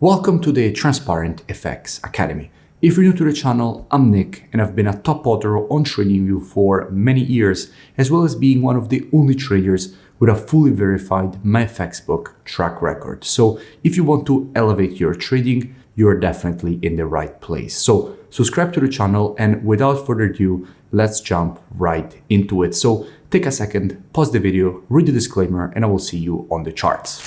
Welcome to the Transparent FX Academy. If you're new to the channel, I'm Nick and I've been a top author on TradingView for many years, as well as being one of the only traders with a fully verified MyFX book track record. So if you want to elevate your trading, you're definitely in the right place. So subscribe to the channel, and without further ado, let's jump right into it. So take a second, pause the video, read the disclaimer, and I will see you on the charts.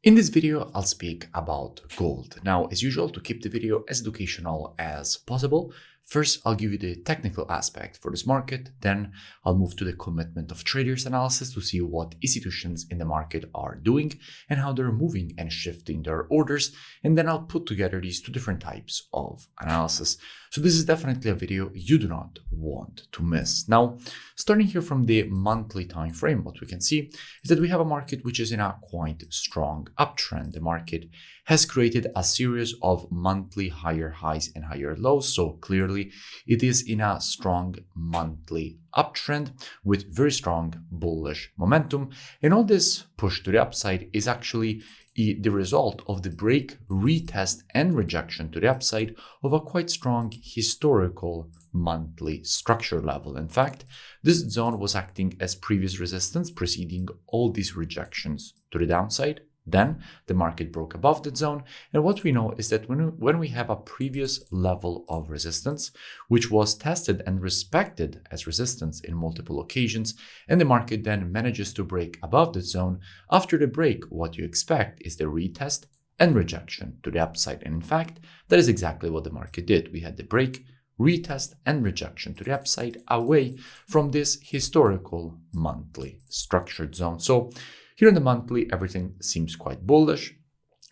In this video, I'll speak about gold. Now, as usual, to keep the video as educational as possible, first I'll give you the technical aspect for this market, then I'll move to the commitment of traders analysis to see what institutions in the market are doing and how they're moving and shifting their orders, and then I'll put together these two different types of analysis. So this is definitely a video you do not want to miss. Now, starting here from the monthly time frame, what we can see is that we have a market which is in a quite strong uptrend. The market has created a series of monthly higher highs and higher lows. So clearly it is in a strong monthly uptrend with very strong bullish momentum. And all this push to the upside is actually the result of the break, retest, and rejection to the upside of a quite strong historical monthly structure level. In fact, this zone was acting as previous resistance preceding all these rejections to the downside. Then the market broke above that zone, and what we know is that when we have a previous level of resistance, which was tested and respected as resistance in multiple occasions, and the market then manages to break above that zone, after the break, what you expect is the retest and rejection to the upside. And in fact, that is exactly what the market did. We had the break, retest, and rejection to the upside away from this historical monthly structured zone. So here in the monthly, everything seems quite bullish,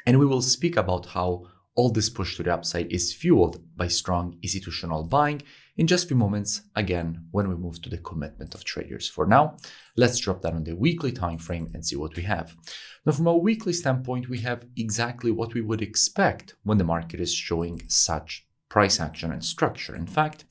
and we will speak about how all this push to the upside is fueled by strong institutional buying in just a few moments, again, when we move to the commitment of traders. For now, let's drop down on the weekly time frame and see what we have. Now, from a weekly standpoint, we have exactly what we would expect when the market is showing such price action and structure. In fact,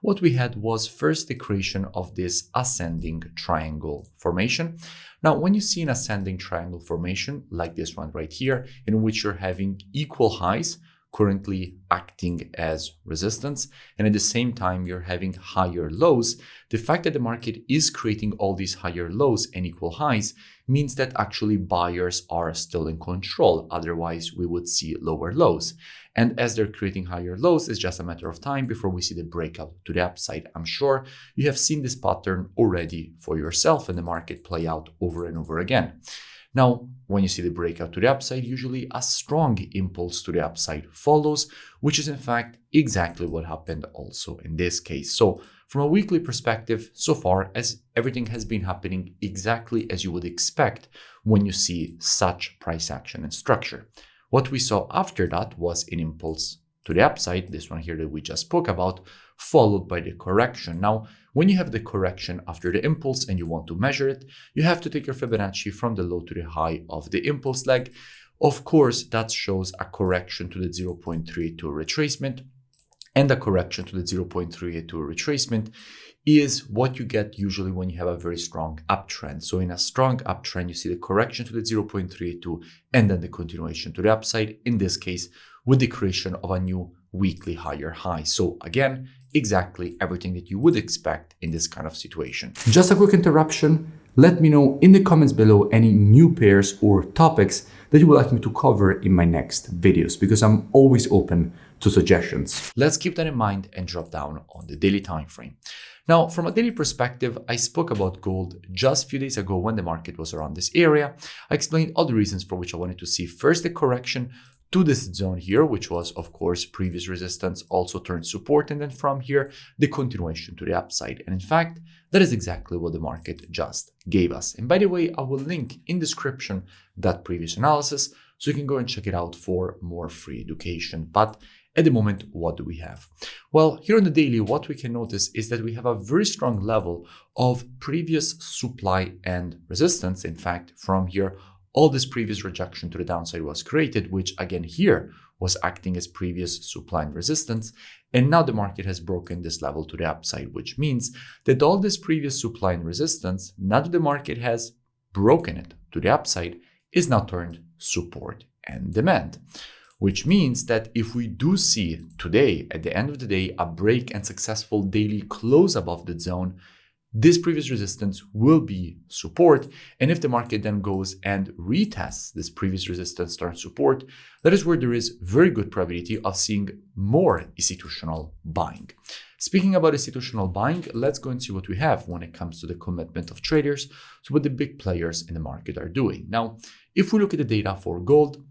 what we had was first the creation of this ascending triangle formation. Now, when you see an ascending triangle formation like this one right here, in which you're having equal highs currently acting as resistance, and at the same time you're having higher lows, the fact that the market is creating all these higher lows and equal highs means that actually buyers are still in control. Otherwise, we would see lower lows. And as they're creating higher lows, it's just a matter of time before we see the breakout to the upside. I'm sure you have seen this pattern already for yourself in the market play out over and over again. Now, when you see the breakout to the upside, usually a strong impulse to the upside follows, which is in fact exactly what happened also in this case. So from a weekly perspective, so far as everything has been happening exactly as you would expect when you see such price action and structure. What we saw after that was an impulse to the upside, this one here that we just spoke about, followed by the correction. Now, when you have the correction after the impulse and you want to measure it, you have to take your Fibonacci from the low to the high of the impulse leg. Of course, that shows a correction to the 0.32 retracement, and the correction to the 0.382 retracement is what you get usually when you have a very strong uptrend. So in a strong uptrend, you see the correction to the 0.382 and then the continuation to the upside, in this case, with the creation of a new weekly higher high. So again, exactly everything that you would expect in this kind of situation. Just a quick interruption. Let me know in the comments below any new pairs or topics that you would like me to cover in my next videos, because I'm always open to suggestions. Let's keep that in mind and drop down on the daily time frame. Now, from a daily perspective, I spoke about gold just a few days ago when the market was around this area. I explained all the reasons for which I wanted to see first the correction to this zone here, which was, of course, previous resistance, also turned support, and then from here, the continuation to the upside. And in fact, that is exactly what the market just gave us. And by the way, I will link in description that previous analysis, so you can go and check it out for more free education. But at the moment, what do we have? Well, here on the daily, what we can notice is that we have a very strong level of previous supply and resistance. In fact, from here, all this previous rejection to the downside was created, which again here was acting as previous supply and resistance. And now the market has broken this level to the upside, which means that all this previous supply and resistance, now that the market has broken it to the upside, is now turned support and demand. Which means that if we do see today, at the end of the day, a break and successful daily close above the zone, this previous resistance will be support. And if the market then goes and retests this previous resistance turn support, that is where there is very good probability of seeing more institutional buying. Speaking about institutional buying, let's go and see what we have when it comes to the commitment of traders, so what the big players in the market are doing. Now, if we look at the data for gold,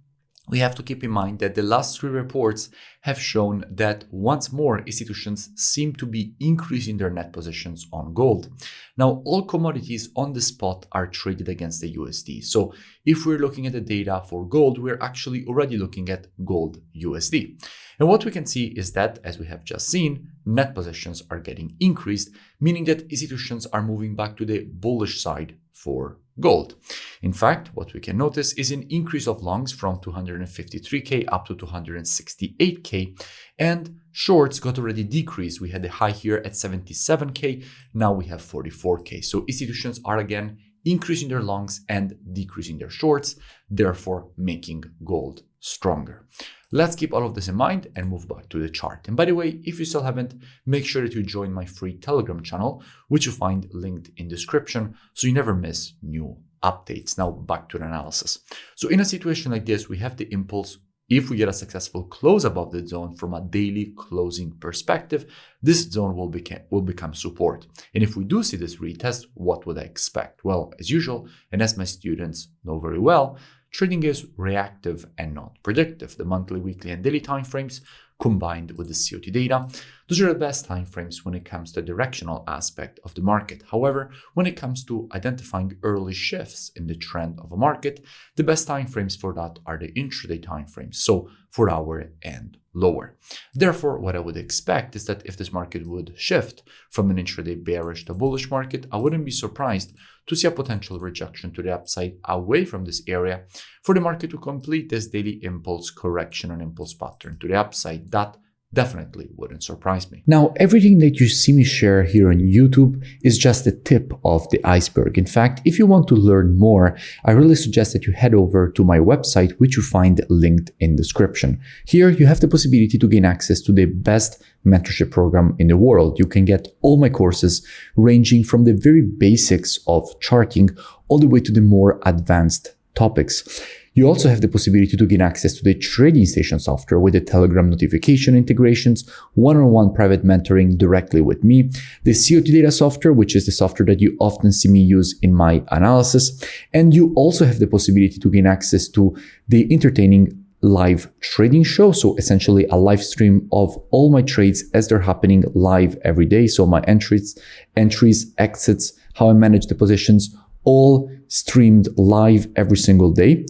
we have to keep in mind that the last 3 reports have shown that once more institutions seem to be increasing their net positions on gold. Now, all commodities on the spot are traded against the USD. So if we're looking at the data for gold, we're actually already looking at gold USD. And what we can see is that, as we have just seen, net positions are getting increased, meaning that institutions are moving back to the bullish side for gold. In fact, what we can notice is an increase of longs from 253K up to 268K, and shorts got already decreased. We had a high here at 77K, now we have 44K. So institutions are again increasing their longs and decreasing their shorts, therefore making gold stronger. Let's keep all of this in mind and move back to the chart. And by the way, if you still haven't, make sure that you join my free Telegram channel, which you find linked in description, so you never miss new updates. Now back to the analysis. So in a situation like this, we have the impulse. If we get a successful close above the zone from a daily closing perspective, this zone will become support. And if we do see this retest, what would I expect? Well, as usual, and as my students know very well, trading is reactive and not predictive. The monthly, weekly, and daily timeframes combined with the COT data, those are the best timeframes when it comes to the directional aspect of the market. However, when it comes to identifying early shifts in the trend of a market, the best timeframes for that are the intraday timeframes, so 4 hour and lower. Therefore, what I would expect is that if this market would shift from an intraday bearish to bullish market, I wouldn't be surprised to see a potential rejection to the upside away from this area for the market to complete this daily impulse correction and impulse pattern to the upside. That definitely wouldn't surprise me. Now, everything that you see me share here on YouTube is just the tip of the iceberg. In fact, if you want to learn more, I really suggest that you head over to my website, which you find linked in description. Here, you have the possibility to gain access to the best mentorship program in the world. You can get all my courses ranging from the very basics of charting all the way to the more advanced topics. You also have the possibility to gain access to the trading station software with the Telegram notification integrations, one-on-one private mentoring directly with me, the COT data software, which is the software that you often see me use in my analysis, and you also have the possibility to gain access to the entertaining live trading show. So essentially a live stream of all my trades as they're happening live every day. So my entries, exits, how I manage the positions, all streamed live every single day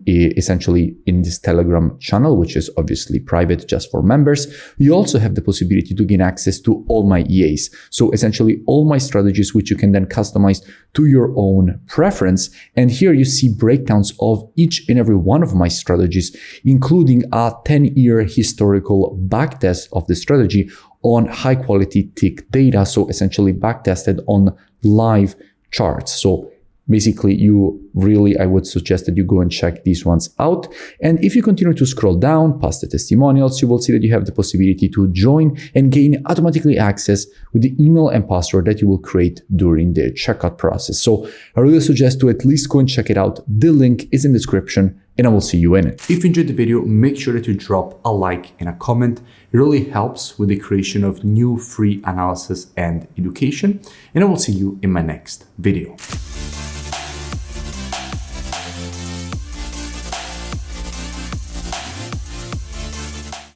essentially in this Telegram channel, which is obviously private just for members. You also have the possibility to gain access to all my EAs. So essentially all my strategies, which you can then customize to your own preference. And here you see breakdowns of each and every one of my strategies, including a 10-year historical backtest of the strategy on high quality tick data. So essentially backtested on live charts. So basically, I would suggest that you go and check these ones out. And if you continue to scroll down past the testimonials, you will see that you have the possibility to join and gain automatically access with the email and password that you will create during the checkout process. So I really suggest to at least go and check it out. The link is in the description and I will see you in it. If you enjoyed the video, make sure that you drop a like and a comment. It really helps with the creation of new free analysis and education. And I will see you in my next video.